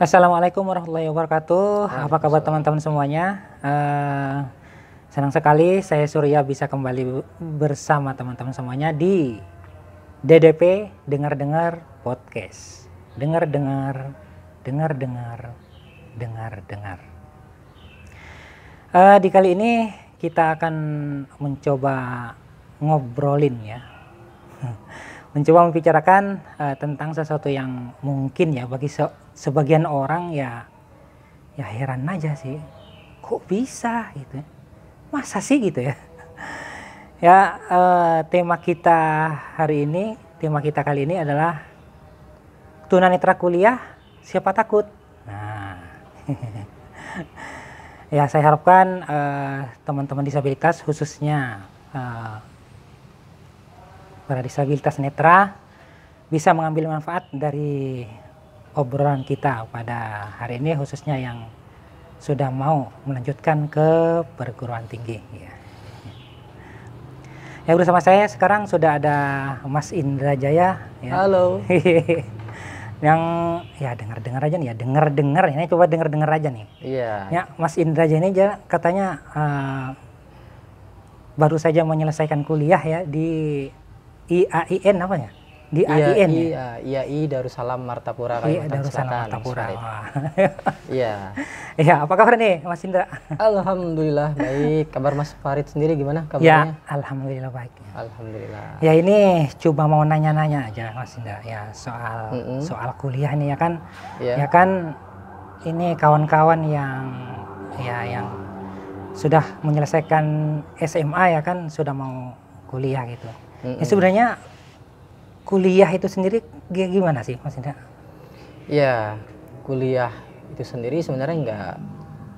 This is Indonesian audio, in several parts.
Assalamualaikum warahmatullahi wabarakatuh. Apa kabar teman-teman semuanya? Senang sekali saya Surya bisa kembali bersama teman-teman semuanya di DDP Dengar-Dengar Podcast. Dengar-dengar, dengar-dengar, dengar-dengar. Di kali ini kita akan mencoba ngobrolin ya. Mencoba membicarakan tentang sesuatu yang mungkin ya bagi sebagian orang ya heran aja sih, kok bisa gitu, masa sih gitu ya. Ya tema kita kali ini adalah tunanetra kuliah siapa takut. Nah, ya saya harapkan teman-teman disabilitas khususnya para disabilitas netra bisa mengambil manfaat dari obrolan kita pada hari ini, khususnya yang sudah mau melanjutkan ke perguruan tinggi ya. Ya, bersama saya sekarang sudah ada Mas Indra Jaya ya. Halo. Yang ya dengar-dengar aja nih ya, dengar-dengar ini coba dengar-dengar aja nih. Iya. Ya, Mas Indra Jaya ini katanya baru saja menyelesaikan kuliah ya di IAIN apa ya? Di AIN ya? IAI Darussalam Martapura Iya, Kalimantan Darussalam Selatan. Martapura. Iya. Iya, apa kabar nih Mas Indra? Alhamdulillah baik. Kabar Mas Farid sendiri gimana Ya, kabarnya? alhamdulillah baik. Alhamdulillah. Ya, ini coba mau nanya-nanya aja Mas Indra ya soal kuliah nih ya kan. Iya. Ya kan ini kawan-kawan yang sudah menyelesaikan SMA ya kan, sudah mau kuliah gitu. Ya, sebenarnya kuliah itu sendiri gimana sih Mas Indra? Ya, kuliah itu sendiri sebenarnya nggak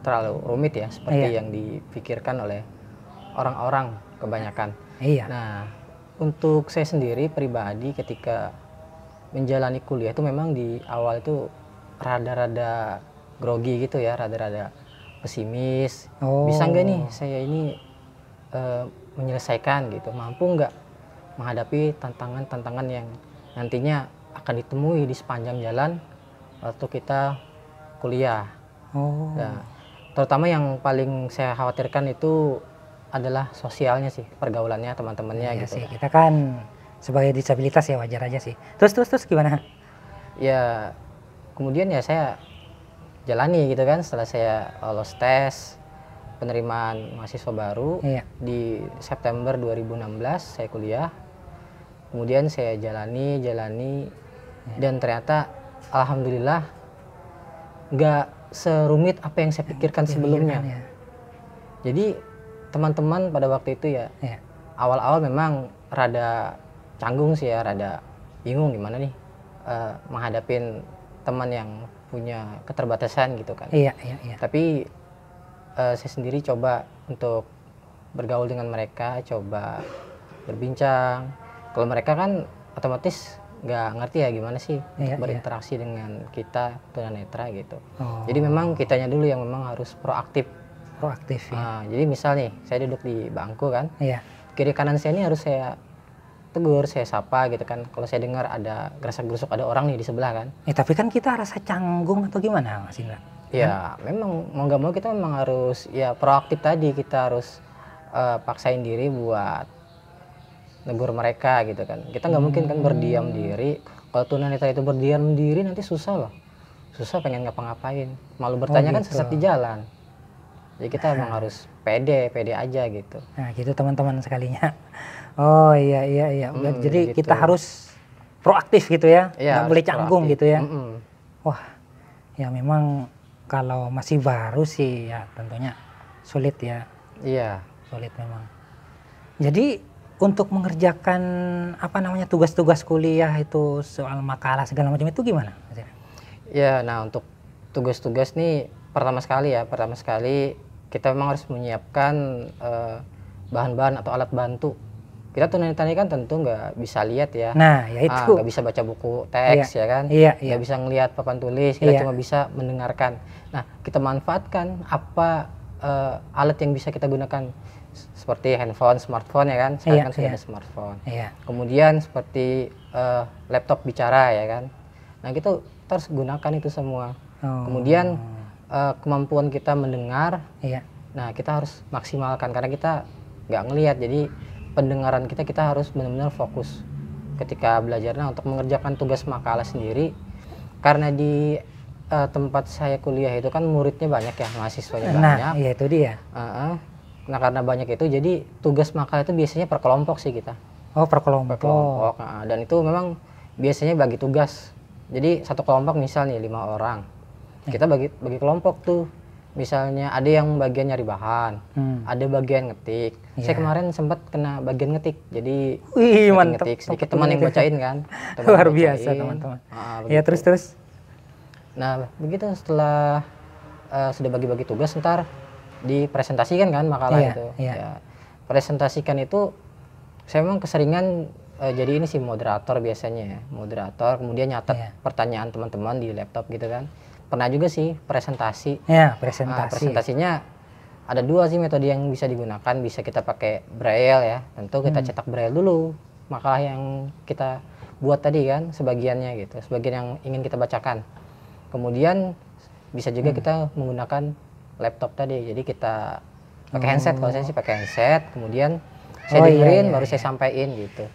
terlalu rumit ya seperti yang dipikirkan oleh orang-orang kebanyakan. Iya. Nah, untuk saya sendiri pribadi ketika menjalani kuliah itu memang di awal itu rada-rada grogi gitu ya, rada-rada pesimis. Bisa nggak nih saya ini menyelesaikan gitu, mampu nggak menghadapi tantangan-tantangan yang nantinya akan ditemui di sepanjang jalan waktu kita kuliah. Nah, terutama yang paling saya khawatirkan itu adalah sosialnya sih, pergaulannya, teman-temannya gitu. Sih, kita kan sebagai disabilitas ya wajar aja sih. Terus gimana? Ya, kemudian ya saya jalani gitu kan, setelah saya lolos tes penerimaan mahasiswa baru di September 2016 saya kuliah. Kemudian saya jalani dan ternyata alhamdulillah nggak serumit apa yang saya pikirkan sebelumnya. Jadi teman-teman pada waktu itu ya awal-awal memang rada canggung sih ya, rada bingung gimana nih menghadapin teman yang punya keterbatasan gitu kan. Iya. Tapi saya sendiri coba untuk bergaul dengan mereka, coba berbincang. Kalau mereka kan otomatis nggak ngerti ya gimana sih berinteraksi dengan kita tunanetra gitu. Jadi memang kitanya dulu yang memang harus proaktif ya. Jadi misal nih saya duduk di bangku kan, kiri kanan saya ini harus saya tegur, saya sapa gitu kan. Kalau saya dengar ada gerasak-gerusuk ada orang nih di sebelah kan. Tapi kan kita rasa canggung atau gimana Mas Indra? Ya memang mau nggak mau kita memang harus ya proaktif tadi, kita harus paksain diri buat negur mereka gitu kan. Kita nggak mungkin kan berdiam diri. Kalau tunanetra itu berdiam diri nanti susah loh, susah pengen ngapa-ngapain, malu bertanya kan sesat di jalan. Jadi kita emang harus pede aja gitu. Nah gitu teman-teman sekalinya. Oh iya. Jadi gitu. Kita harus proaktif gitu ya, nggak boleh canggung gitu ya. Wah ya memang kalau masih baru sih ya tentunya sulit ya. Iya. Sulit memang. Jadi untuk mengerjakan tugas-tugas kuliah itu soal makalah segala macam itu gimana? Ya, nah untuk tugas-tugas nih pertama sekali kita memang harus menyiapkan bahan-bahan atau alat bantu. Kita tunanetra kan tentu nggak bisa lihat ya. Nah, ya itu. Nggak bisa baca buku teks ya kan. Nggak bisa ngelihat papan tulis. Kita cuma bisa mendengarkan. Nah, kita manfaatkan apa alat yang bisa kita gunakan. Seperti handphone, smartphone ya kan. Sekarang kan sudah ada smartphone. Kemudian seperti laptop bicara ya kan. Nah, kita harus gunakan itu semua. Kemudian kemampuan kita mendengar, Iya. nah kita harus maksimalkan karena kita nggak ngelihat, jadi pendengaran kita harus benar-benar fokus ketika belajarnya untuk mengerjakan tugas makalah sendiri. Karena di tempat saya kuliah itu kan muridnya banyak ya, mahasiswanya banyak. Nah, iya itu dia. Nah karena banyak itu, jadi tugas makalah itu biasanya per kelompok sih kita. Oh, per kelompok. Dan itu memang biasanya bagi tugas. Jadi satu kelompok misal nih 5 orang, kita bagi kelompok tuh. Misalnya ada yang bagian nyari bahan, ada bagian ngetik. Saya kemarin sempat kena bagian ngetik, jadi ngetik sedikit, teman yang bacain kan. Luar biasa teman-teman. Ya terus. Nah begitu setelah sudah bagi-bagi tugas, ntar dipresentasikan kan makalah itu. Ya, presentasikan itu saya memang keseringan jadi ini sih moderator biasanya ya, moderator, kemudian nyatet pertanyaan teman-teman di laptop gitu kan. Pernah juga sih presentasi. Ya, presentasi. Presentasinya ada 2 sih metode yang bisa digunakan. Bisa kita pakai braille ya, tentu kita cetak braille dulu makalah yang kita buat tadi kan, sebagiannya gitu, sebagian yang ingin kita bacakan. Kemudian bisa juga kita menggunakan laptop tadi, jadi kita pakai handset. Kalau saya sih pakai handset, kemudian saya dengerin, baru saya sampaikan gitu.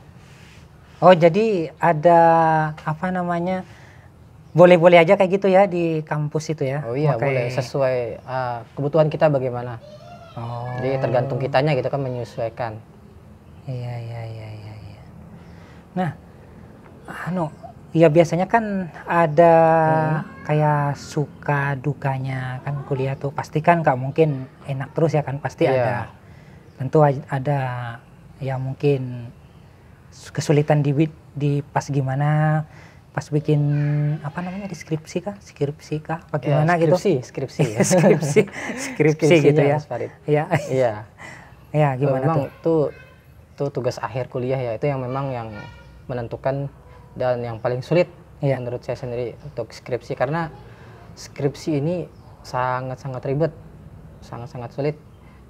Oh, jadi ada apa namanya, boleh-boleh aja kayak gitu ya di kampus itu ya? Oh iya, boleh, sesuai kebutuhan kita bagaimana. Jadi tergantung kitanya gitu kan, menyesuaikan. Iya. Nah, ya biasanya kan ada kayak suka dukanya kan kuliah tuh, pasti kan nggak mungkin enak terus ya kan, pasti ada, tentu ada ya mungkin kesulitan di pas gimana pas bikin apa namanya, skripsi kah bagaimana gitu, skripsi gitu ya. Iya gimana memang tuh? Itu tugas akhir kuliah ya, itu yang memang yang menentukan dan yang paling sulit menurut saya sendiri untuk skripsi, karena skripsi ini sangat-sangat ribet, sangat-sangat sulit.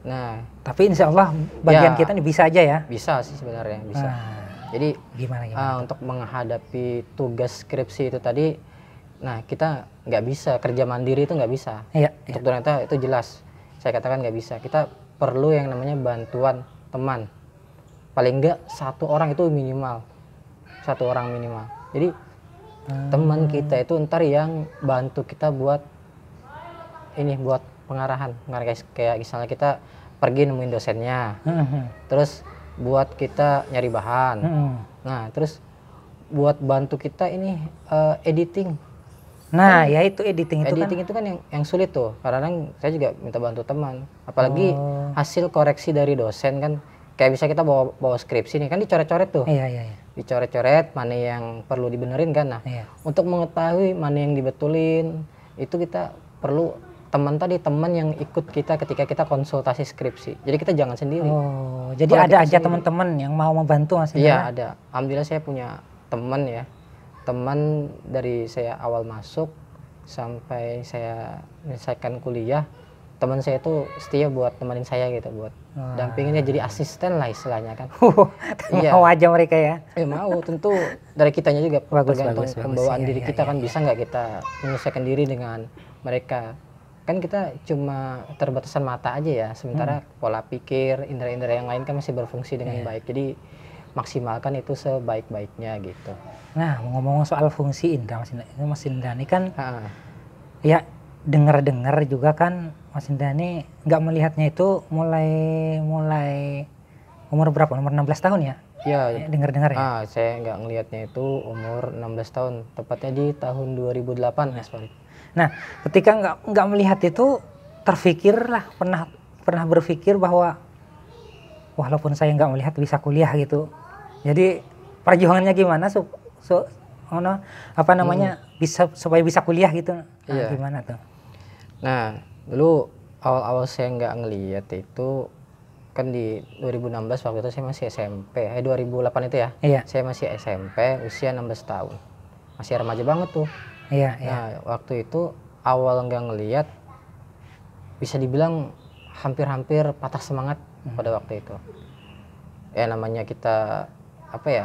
Nah, tapi insya Allah bagian kita ini bisa aja ya? Bisa sih sebenarnya, bisa. Jadi gimana untuk menghadapi tugas skripsi itu tadi, nah kita nggak bisa kerja mandiri, itu nggak bisa. Untuk ternyata itu jelas saya katakan nggak bisa. Kita perlu yang namanya bantuan teman, paling nggak 1 orang itu minimal, 1 orang minimal. Jadi teman kita itu ntar yang bantu kita buat ini, buat pengarahan kayak misalnya kita pergi nemuin dosennya, terus buat kita nyari bahan, nah terus buat bantu kita ini editing. Nah ya itu editing itu kan yang sulit tuh, kadang saya juga minta bantu teman, apalagi hasil koreksi dari dosen kan. Kayak bisa kita bawa skripsi nih kan, dicoret-coret tuh. Dicoret-coret mana yang perlu dibenerin kan. Nah, untuk mengetahui mana yang dibetulin, itu kita perlu teman yang ikut kita ketika kita konsultasi skripsi. Jadi kita jangan sendiri. Oh, jadi ada aja teman-teman yang mau membantu Mas? Iya, ada. Alhamdulillah saya punya teman ya. Teman dari saya awal masuk sampai saya menyelesaikan kuliah. Teman saya itu setia buat temenin saya gitu, buat dampinginnya, jadi asisten lah istilahnya kan. Mau aja mereka ya? Mau, tentu dari kitanya juga tergantung pembawaan diri kita kan, bisa nggak kita menyesuaikan diri dengan mereka. Kan kita cuma terbatasan mata aja ya, sementara pola pikir, indera-indera yang lain kan masih berfungsi dengan baik. Jadi maksimalkan itu sebaik-baiknya gitu. Nah, ngomong soal fungsi indera, Mas Indra ini kan ya dengar-dengar juga kan Mas Indra ini nggak melihatnya itu mulai umur berapa? Umur 16 tahun ya? Iya. Dengar-dengar ya? Saya nggak ngelihatnya itu umur 16 tahun, tepatnya di tahun 2008 Mas Farid. Nah, ketika nggak melihat itu, terfikirlah, pernah berpikir bahwa walaupun saya nggak melihat bisa kuliah gitu. Jadi perjuangannya gimana bisa supaya bisa kuliah gitu? Gimana tuh? Nah, dulu awal-awal saya nggak ngelihat itu kan di 2016, waktu itu saya masih SMP. 2008 itu ya? Saya masih SMP, usia 16 tahun. Masih remaja banget tuh. Nah, waktu itu awal nggak ngelihat, bisa dibilang hampir-hampir patah semangat pada waktu itu. Ya namanya kita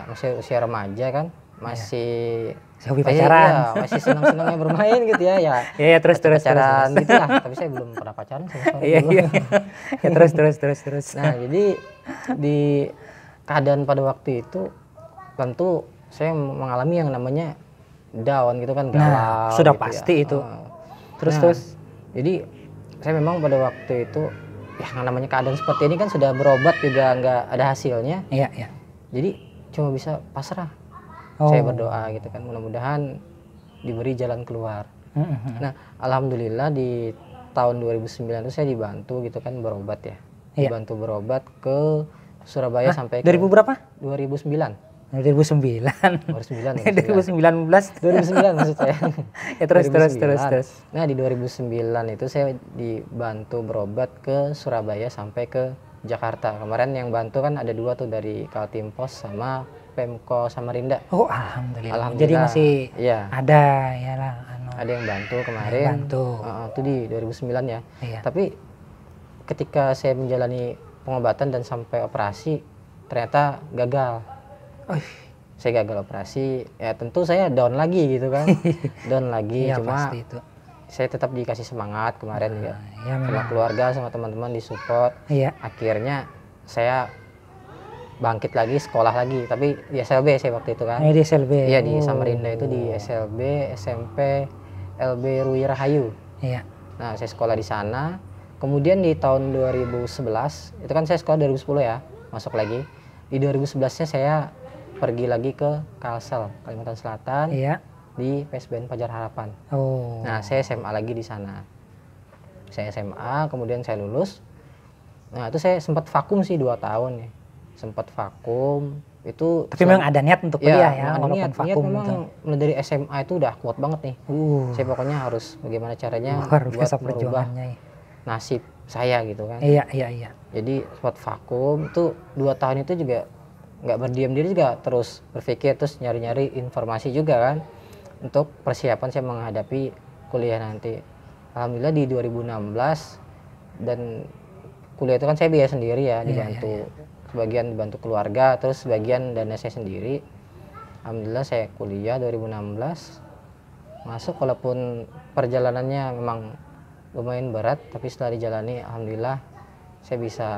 masih usia remaja kan, masih hobi pacaran. Iya, masih senang-senangnya bermain gitu ya. Iya, terus pacaran gitu lah. Tapi saya belum pernah pacaran sama seorang Iya, dulu. iya. Ya, terus. Nah, jadi di keadaan pada waktu itu tentu saya mengalami yang namanya down gitu kan, galau sudah gitu pasti ya. itu. Terus. Jadi saya memang pada waktu itu yang namanya keadaan seperti ini kan sudah berobat juga nggak ada hasilnya. Iya. Jadi cuma bisa pasrah. Saya berdoa gitu kan, mudah-mudahan diberi jalan keluar. Nah, alhamdulillah di tahun 2009 itu saya dibantu gitu kan berobat ya. Dibantu berobat ke Surabaya sampai ke 2000 berapa? 2009. 2009. 2019 maksud saya. Ya, terus. Nah, di 2009 itu saya dibantu berobat ke Surabaya sampai ke Jakarta. Kemarin yang bantu kan ada 2 tuh, dari Kaltim Pos sama Pemko Samarinda. Oh, alhamdulillah. Jadi masih ada ya lah. Ada yang bantu kemarin. Itu di 2009 ya. Tapi ketika saya menjalani pengobatan dan sampai operasi ternyata gagal. Saya gagal operasi, ya tentu saya down lagi gitu kan. Down lagi, cuma saya tetap dikasih semangat kemarin juga. Sama keluarga, sama teman-teman disupport. Akhirnya saya bangkit lagi, sekolah lagi, tapi di SLB saya waktu itu kan. Di SLB. Iya, di Samarinda itu di SLB SMP LB Rui Rahayu. Nah, saya sekolah di sana. Kemudian di tahun 2011, itu kan saya sekolah 2010 ya, masuk lagi. Di 2011-nya saya pergi lagi ke Kalsel, Kalimantan Selatan, di PSBN Fajar Harapan. Nah, saya SMA lagi di sana. Saya SMA, kemudian saya lulus. Nah, itu saya sempat vakum sih 2 tahun ya. Sempat vakum itu. Tapi memang ada niat untuk kuliah ya, walaupun vakum memang mulai dari SMA itu udah kuat banget nih. Saya pokoknya harus bagaimana caranya buat merubah nasib saya gitu kan. Iya. Jadi sempat vakum itu 2 tahun itu juga nggak berdiam diri, juga terus berpikir, terus nyari-nyari informasi juga kan untuk persiapan saya menghadapi kuliah nanti. Alhamdulillah di 2016, dan kuliah itu kan saya biaya sendiri ya, dibantu sebagian dibantu keluarga, terus sebagian dana saya sendiri. Alhamdulillah saya kuliah 2016 masuk, walaupun perjalanannya memang lumayan berat, tapi setelah dijalani alhamdulillah saya bisa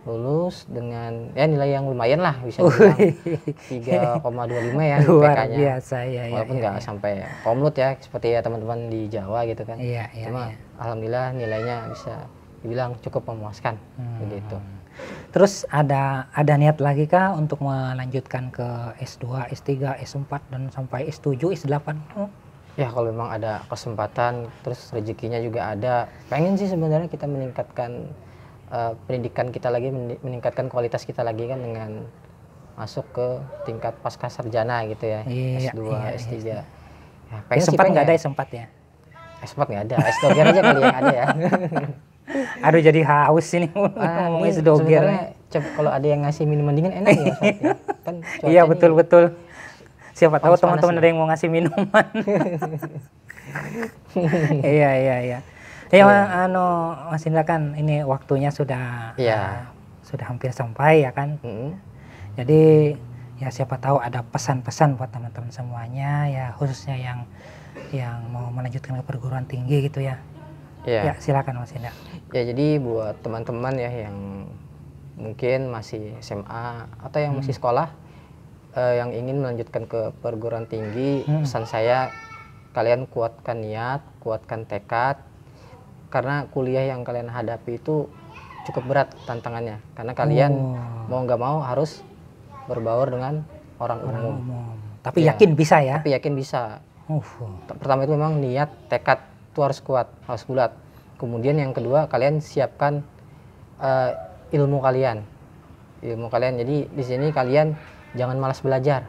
lulus dengan ya nilai yang lumayan lah, bisa dibilang 3,25 ya IPK-nya. Biasa walaupun nggak sampai komlut ya seperti ya teman-teman di Jawa gitu kan. Cuma alhamdulillah nilainya bisa dibilang cukup memuaskan begitu. Terus ada niat lagi kah untuk melanjutkan ke S2, S3, S4 dan sampai S7, S8? Ya kalau memang ada kesempatan, terus rezekinya juga ada, pengen sih sebenarnya kita meningkatkan pendidikan kita lagi, meningkatkan kualitas kita lagi kan dengan masuk ke tingkat pasca sarjana gitu ya. S2, S3. Ya, S4 nggak ada S4 ya? S4 nggak ada, S-Doger aja kali yang ada ya. Aduh, jadi haus ini ngomong S-Doger. Kalau ada yang ngasih minuman dingin enak ya. Kan iya, betul. Siapa tahu teman-teman ada yang mau ngasih minuman. Iya. Mas Indra, kan ini waktunya sudah hampir sampai ya kan. Jadi ya siapa tahu ada pesan-pesan buat teman-teman semuanya ya, khususnya yang mau melanjutkan ke perguruan tinggi gitu ya. Ya, silakan Mas Indra. Ya, jadi buat teman-teman ya yang mungkin masih SMA atau yang masih sekolah, yang ingin melanjutkan ke perguruan tinggi, pesan saya, kalian kuatkan niat, kuatkan tekad. Karena kuliah yang kalian hadapi itu cukup berat tantangannya, karena kalian mau nggak mau harus berbaur dengan orang umum. Tapi yakin bisa ya? Tapi yakin bisa. Pertama itu memang niat, tekad itu harus kuat, harus bulat. Kemudian yang kedua, kalian siapkan ilmu kalian. Jadi di sini kalian jangan malas belajar.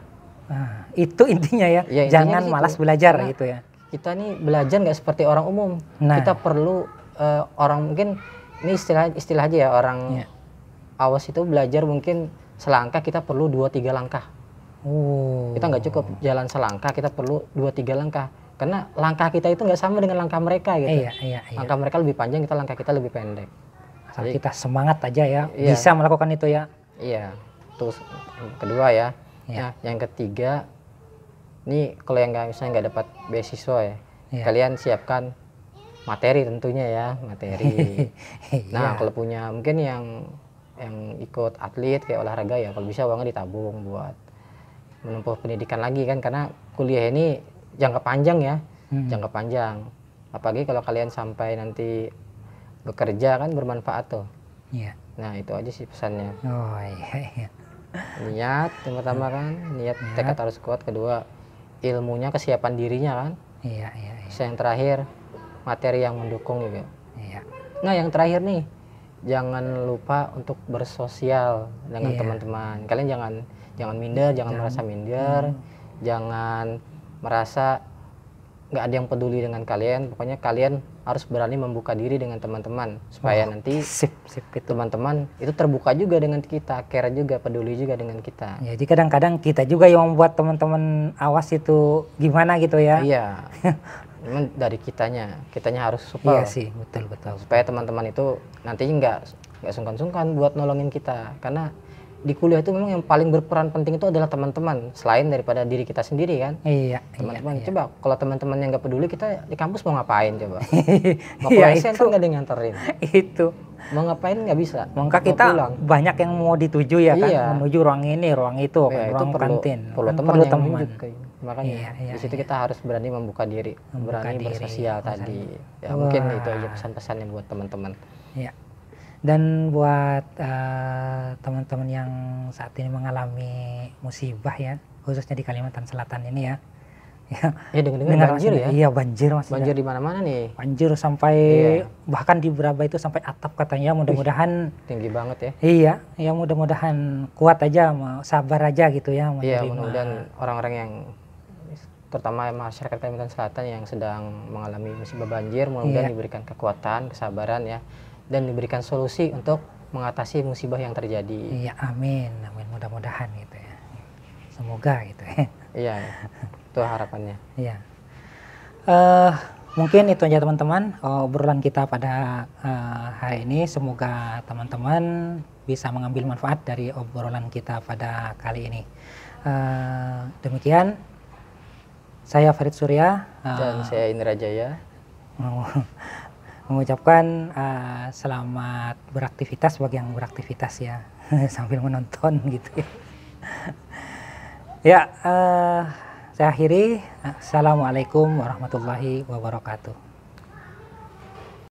Itu intinya ya, jangan malas belajar gitu ya. Kita nih belajar nggak seperti orang umum. Kita perlu orang, mungkin ini istilah aja ya, orang awas itu belajar mungkin selangkah, kita perlu 2-3 langkah. Kita nggak cukup jalan selangkah, kita perlu 2-3 langkah. Karena langkah kita itu nggak sama dengan langkah mereka gitu. Langkah mereka lebih panjang, langkah kita lebih pendek. Jadi kita semangat aja ya, bisa melakukan itu ya. Iya. Terus kedua ya. Nah, yang ketiga, Ini kalau yang misalnya nggak dapat beasiswa ya, kalian siapkan materi tentunya ya, materi. Nah, kalau punya mungkin yang ikut atlet kayak olahraga ya, kalau bisa uangnya ditabung buat menempuh pendidikan lagi kan, karena kuliah ini jangka panjang ya, jangka panjang. Apalagi kalau kalian sampai nanti bekerja kan bermanfaat tuh. Nah, itu aja sih pesannya. Oh iya. Niat yang pertama kan, niat tekad harus kuat. Kedua, ilmunya, kesiapan dirinya kan. Iya. Terus yang terakhir, materi yang mendukung juga. Nah, yang terakhir nih, jangan lupa untuk bersosial dengan teman-teman. Kalian jangan minder, jangan merasa minder, jangan merasa nggak ada yang peduli dengan kalian. Pokoknya kalian harus berani membuka diri dengan teman-teman supaya nanti teman-teman itu terbuka juga dengan kita, care juga, peduli juga dengan kita. Jadi kadang-kadang kita juga yang membuat teman-teman awas itu gimana gitu ya. Iya. Memang dari kitanya harus support. Iya sih, betul. Supaya teman-teman itu nantinya nggak sungkan-sungkan buat nolongin kita, karena di kuliah itu memang yang paling berperan penting itu adalah teman-teman, selain daripada diri kita sendiri kan. Iya. Teman-teman, coba kalau teman-teman yang nggak peduli, kita di kampus mau ngapain coba? Mau ke WC kan nggak ada yang nganterin. Itu. Mau ngapain nggak bisa. Maka kita pulang. Banyak yang mau dituju ya kan, menuju ruang ini, ruang itu, ya, ruang itu kantin. Perlu teman. Makanya di situ kita harus berani membuka diri, berani bersosial tadi. Ya mungkin itu aja pesan-pesannya buat teman-teman. Iya. Dan buat teman-teman yang saat ini mengalami musibah ya, khususnya di Kalimantan Selatan ini ya. Ya dengar banjir ya. Iya, banjir Mas. Banjir di mana-mana nih. Banjir sampai bahkan di Braba itu sampai atap katanya. Mudah-mudahan tinggi banget ya. Iya, ya mudah-mudahan kuat aja, sabar aja gitu ya. Iya, mudah-mudahan orang-orang yang terutama masyarakat Kalimantan Selatan yang sedang mengalami musibah banjir, mudah-mudahan diberikan kekuatan, kesabaran ya, dan diberikan solusi untuk mengatasi musibah yang terjadi. Iya, amin, mudah-mudahan gitu ya. Semoga gitu ya. Iya, itu harapannya. Iya. Mungkin itu aja teman-teman obrolan kita pada hari ini. Semoga teman-teman bisa mengambil manfaat dari obrolan kita pada kali ini. Demikian. Saya Farid Surya dan saya Indra Jaya mengucapkan selamat beraktivitas bagi yang beraktivitas ya sambil menonton gitu ya. Ya, saya akhiri. Assalamualaikum warahmatullahi wabarakatuh.